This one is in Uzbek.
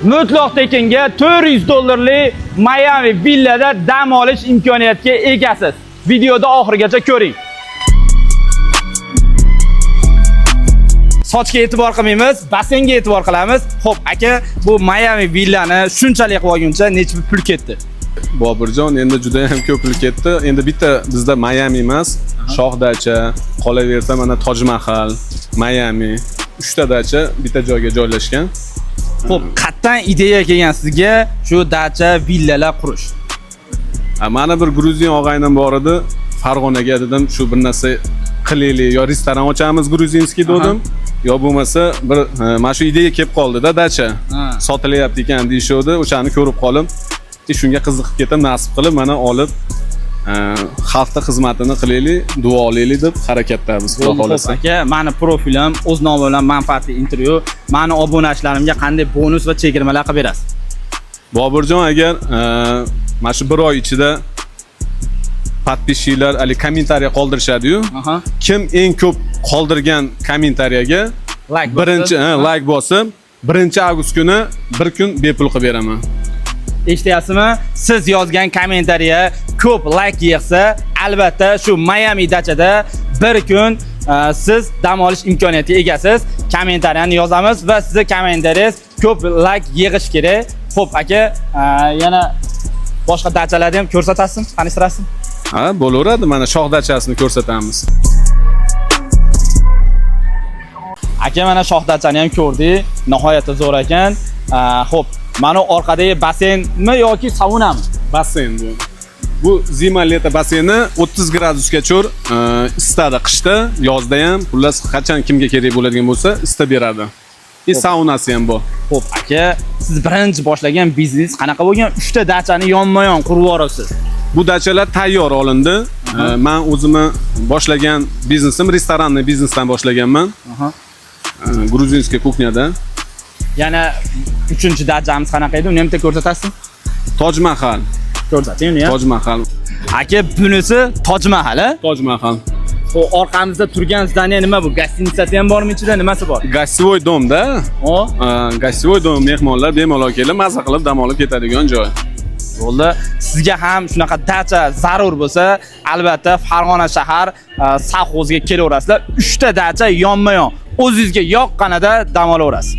mutlaq tekinga $400 Miami villada dam olish imkoniyatiga egasiz. Videoda oxirigacha ko'ring. Sochga e'tibor qilmaymiz, bassenga e'tibor qilamiz. Xo'p, aka, bu Miami villani shunchalik olguncha necha pul ketdi? Bobirjon, endi juda ham ko'p pul ketdi. Endi bitta bizda Miami emas, Shoh dacha, qolaversa mana Toj Mahal, Miami, 3 ta dacha bitta joyga joylashgan. Xo'p, qayerdan ideya kelgan sizga shu dacha, villalar qurish? Mana bir Gruzin og'aynim bor edi. Farg'onaga dedim, shu bir narsa qilaylik, yo restoran ochamiz gruzinskiy dedim, yo bo'lmasa bir mana shu ideya kelib qoldi-da, dacha. Sotilyapti ekan deyishdi, o'shani ko'rib qolib, shunga qiziqib ketib, nasib qilib mana olib xalqqa xizmatini qilaylik, duo olaylik deb harakatdamiz, xudo xolasa. Aka, meni profilim o'z nomi bilan manfaatli intervyu, meni obunachilarimga qanday bonus va chegirmalar qilib berasiz? Bobirjon, agar mana shu bir oy ichida podpishchilar ali kommentariy qoldirishadi-yu. Kim eng ko'p qoldirgan kommentariyaga birinchi like bosib, 1-avgust kuni bir kun bepul qilib beraman. Eshityapsizmi? Siz yozgan kommentariya ko'p like yig'sa, albatta shu Miami dachada bir kun siz dam olish imkoniyatiga egasiz. Kommentariyani yozamiz va sizning kommentariyangiz ko'p like yig'ish kerak. Xo'p, aka, yana boshqa dachalarni ham ko'rsatasizmi? Tanishtirasiz? Ha, bo'laveradi. Mana Shoh dachasini ko'rsatamiz. Aka, mana Shoh dachani ham ko'rdik. Nihoyatda zo'r ekan. Xo'p, mana orqadagi basseynmi yoki saunami? Basseyn bu. Bu zima leta basseyni 30 gradusga cho'r, isitadi qishda, yozda ham, xullas qachon kimga kerak bo'ladigan bo'lsa, isitib beradi. Saunasi ham bor. Xo'p, aka, siz birinchi boshlagan biznes qanaqa bo'lgan? 3 ta dachani yonma-yon qurib yuborasiz. Bu dachalar tayyor olindi. Men o'zimni boshlagan biznesim restoranni biznesdan boshlaganman. Gruzinskiy kuxnyada. Yana 3-dachamiz qanaqa edi? Uni ham ko'rsatasiz? Toj Mahal. Ko'rsating uni ham. Toj Mahal. Aka, bunisi Toj Mahal, a? Toj Mahal. O orqamizda turgan zdaniya nima bu? Gostinitsasi ham bormi ichida? Nimasi bor? Gostivoy domda. Gostivoy dom, mehmonlar bemalol kelib, maza qilib dam olib ketadigan joy. Bo'ldi. Sizga ham shunaqa dacha zarur bo'lsa, albatta Farg'ona shahar savxozga kelaverasizlar. 3 ta dacha yonma-yon o'zingizga yoqqanida dam olaverasiz.